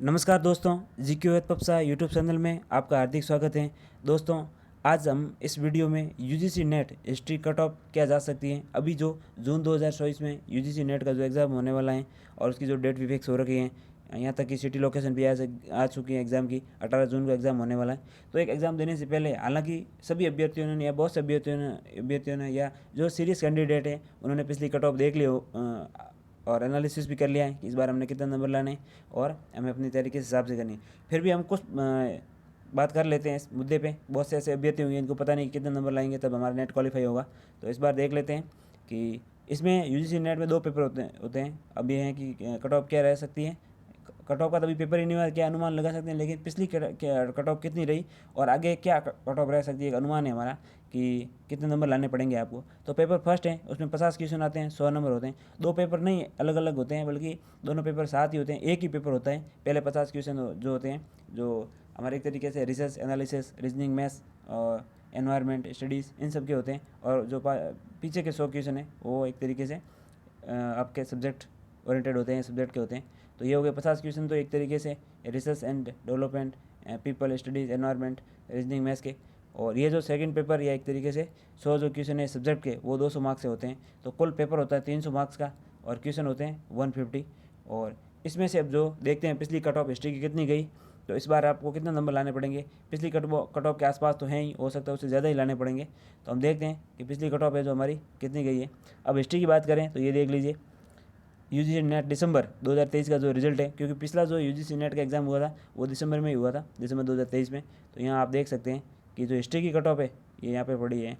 नमस्कार दोस्तों, GK with पप्सा YouTube channel में आपका हार्दिक स्वागत है। दोस्तों, आज हम इस वीडियो में UGC net history cut off क्या जा सकती है। अभी जो जून 2024 में यूजीसी नेट का जो एग्ज़ाम होने वाला है और उसकी जो डेट भी फिक्स हो रखी है, यहाँ तक कि सिटी लोकेशन भी आ चुकी है एग्ज़ाम की। 18 जून को एग्ज़ाम होने वाला है। तो एक एग्ज़ाम देने से पहले हालांकि सभी अभ्यर्थियों ने या बहुत से अभ्यर्थियों ने या जो सीरियस कैंडिडेट है उन्होंने पिछली कट ऑफ देख ली हो और एनालिसिस भी कर लिया है कि इस बार हमने कितना नंबर लाने और हमें अपनी तैयारी किस हिसाब से करनी है। फिर भी हम कुछ बात कर लेते हैं इस मुद्दे पे। बहुत से ऐसे अभ्यर्थी होंगे इनको पता नहीं कितने नंबर लाएंगे तब हमारा नेट क्वालिफाई होगा। तो इस बार देख लेते हैं कि इसमें यूजीसी नेट में 2 पेपर होते हैं। अब ये हैं कि कट ऑफ क्या रह सकती है। कट ऑफ का तभी पेपर ही नहीं हुआ, क्या अनुमान लगा सकते हैं, लेकिन पिछली कट ऑफ कितनी रही और आगे क्या कट ऑफ रह सकती है, एक अनुमान है हमारा कि कितने नंबर लाने पड़ेंगे आपको। तो पेपर फर्स्ट है, उसमें 50 क्वेश्चन आते हैं, 100 नंबर होते हैं। 2 पेपर नहीं अलग अलग होते हैं, बल्कि दोनों पेपर साथ ही होते हैं। एक ही पेपर होता है। पहले 50 क्वेश्चन जो होते हैं, जो हमारे एक तरीके से रिसर्च एनालिसिस, रीजनिंग, मैथ्स और एनवायरनमेंट स्टडीज़ इन सब के होते हैं। और जो पीछे के 100 क्वेश्चन है वो एक तरीके से आपके सब्जेक्ट ओरिएंटेड होते हैं, सब्जेक्ट के होते हैं। तो ये हो गए 50 क्वेश्चन, तो एक तरीके से research and development, people studies, environment, reasoning, maths के। और ये जो सेकंड पेपर या एक तरीके से 100 जो क्वेश्चन है सब्जेक्ट के, वो 200 मार्क्स से होते हैं। तो कुल पेपर होता है 300 मार्क्स का और क्वेश्चन होते हैं 150। और इसमें से अब जो देखते हैं पिछली कट ऑफ हिस्ट्री की कितनी गई, तो इस बार आपको कितने नंबर लाने पड़ेंगे। पिछली कट ऑफ के आसपास तो हैं ही, हो सकता है उससे ज़्यादा ही लाने पड़ेंगे। तो हम देखते हैं कि पिछली कट ऑफ है जो हमारी कितनी गई है। अब हिस्ट्री की बात करें तो ये देख लीजिए, यूजीसी नेट दिसंबर 2023 का जो रिजल्ट है, क्योंकि पिछला जो यूजीसी नेट का एग्ज़ाम हुआ था वो दिसंबर में ही हुआ था, दिसंबर 2023 में। तो यहाँ आप देख सकते हैं कि जो हिस्ट्री की कट ऑफ है ये यहाँ पे पड़ी है,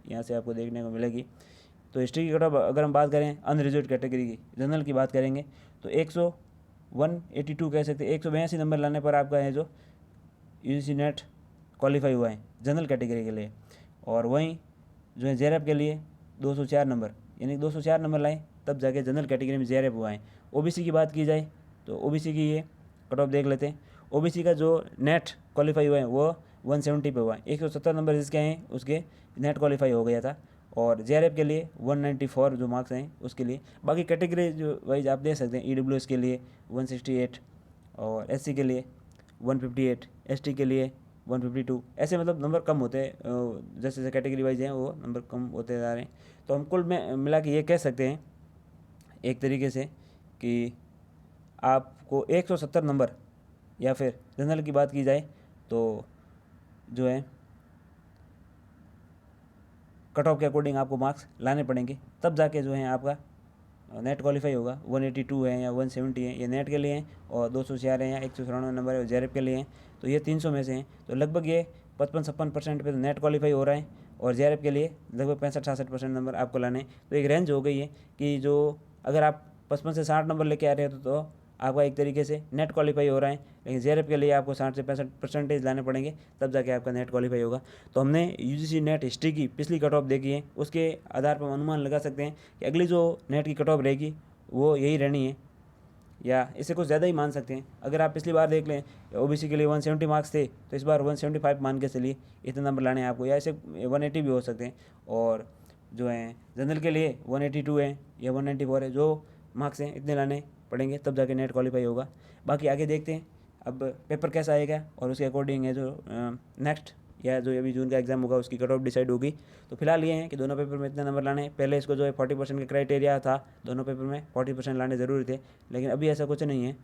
यहाँ से आपको देखने को मिलेगी। तो हिस्ट्री की कट ऑफ अगर हम बात करें अनरिजर्व कैटेगरी की, जनरल की बात करेंगे तो 182 कह सकते हैं, 182 नंबर लाने पर आपका है जो यूजीसी नेट क्वालिफाई हुआ है जनरल कैटेगरी के लिए। और वहीं जो है जेआरएफ के लिए 204 नंबर, यानी 204 नंबर लाए तब जाके जनरल कैटेगरी में जेआरएफ हुआ है। ओबीसी की बात की जाए तो ओबीसी की ये कट ऑफ देख लेते हैं। ओबीसी का जो नेट क्वालिफाई हुआ है वो 170 पे हुआ है। 170 नंबर जिसके हैं उसके नेट क्वालिफाई हो गया था। और जेआरएफ के लिए 194 जो मार्क्स हैं उसके लिए। बाकी कैटेगरी जो वाइज आप देख सकते हैं, ईडब्ल्यूएस के लिए 168 और एससी के लिए 158, एसटी के लिए 152। ऐसे मतलब नंबर कम होते हैं, जैसे जैसे कैटेगरी वाइज हैं वो नंबर कम होते जा रहे हैं। तो हम कुल में मिला के ये कह सकते हैं एक तरीके से कि आपको 170 नंबर, या फिर जनरल की बात की जाए तो जो है कट ऑफ के अकॉर्डिंग आपको मार्क्स लाने पड़ेंगे, तब जाके जो है आपका नेट क्वालिफाई होगा। 182 है या 170 है, ये नेट के लिए हैं। और 204 है या 194 नंबर है जेआरएफ के लिए हैं। तो ये 300 में से हैं। तो लगभग ये 55-56% पे नेट क्वालिफाई हो रहा है। और जेआरएफ के लिए लगभग 65-66% नंबर आपको लाने हैं। तो एक रेंज हो गई है कि जो अगर आप 55 से 60 नंबर लेके आ रहे हो तो आपका एक तरीके से नेट क्वालिफाई हो रहा है। लेकिन जेआरएफ के लिए आपको 60 से 65% लाने पड़ेंगे, तब जाके आपका नेट क्वालिफाई होगा। तो हमने यूजीसी नेट हिस्ट्री की पिछली कट ऑफ देखी है, उसके आधार पर हम अनुमान लगा सकते हैं कि अगली जो नेट की कट ऑफ रहेगी वो यही रहनी है, या इससे कुछ ज़्यादा ही मान सकते हैं। अगर आप पिछली बार देख लें ओबीसी के लिए 170 मार्क्स थे, तो इस बार 175 मान के चलिए इतने नंबर लाने हैं आपको, या ऐसे 180 भी हो सकते हैं। और जो है जनरल के लिए 182 है या 194 है, जो मार्क्स हैं इतने लाने पड़ेंगे तब जाके नेट क्वालिफाई होगा। बाकी आगे देखते हैं अब पेपर कैसा आएगा और उसके अकॉर्डिंग है जो नेक्स्ट या जो अभी जून का एग्ज़ाम होगा उसकी कट ऑफ डिसाइड होगी। तो फिलहाल ये हैं कि दोनों पेपर में इतने नंबर लाने हैं। पहले इसको जो है 40% का क्राइटेरिया था, दोनों पेपर में 40% लाने ज़रूरी थे, लेकिन अभी ऐसा कुछ नहीं है।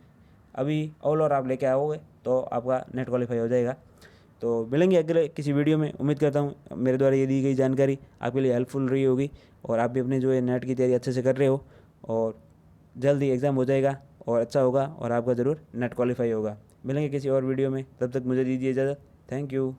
अभी ऑल और आप लेके आओगे तो आपका नेट क्वालिफाई हो जाएगा। तो मिलेंगे अगले किसी वीडियो में। उम्मीद करता हूँ मेरे द्वारा ये दी गई जानकारी आपके लिए हेल्पफुल रही होगी और आप भी अपने जो है नेट की तैयारी अच्छे से कर रहे हो, और जल्दी एग्ज़ाम हो जाएगा और अच्छा होगा और आपका ज़रूर नेट क्वालिफाई होगा। मिलेंगे किसी और वीडियो में, तब तक मुझे दीजिए इजाज़त। Thank you.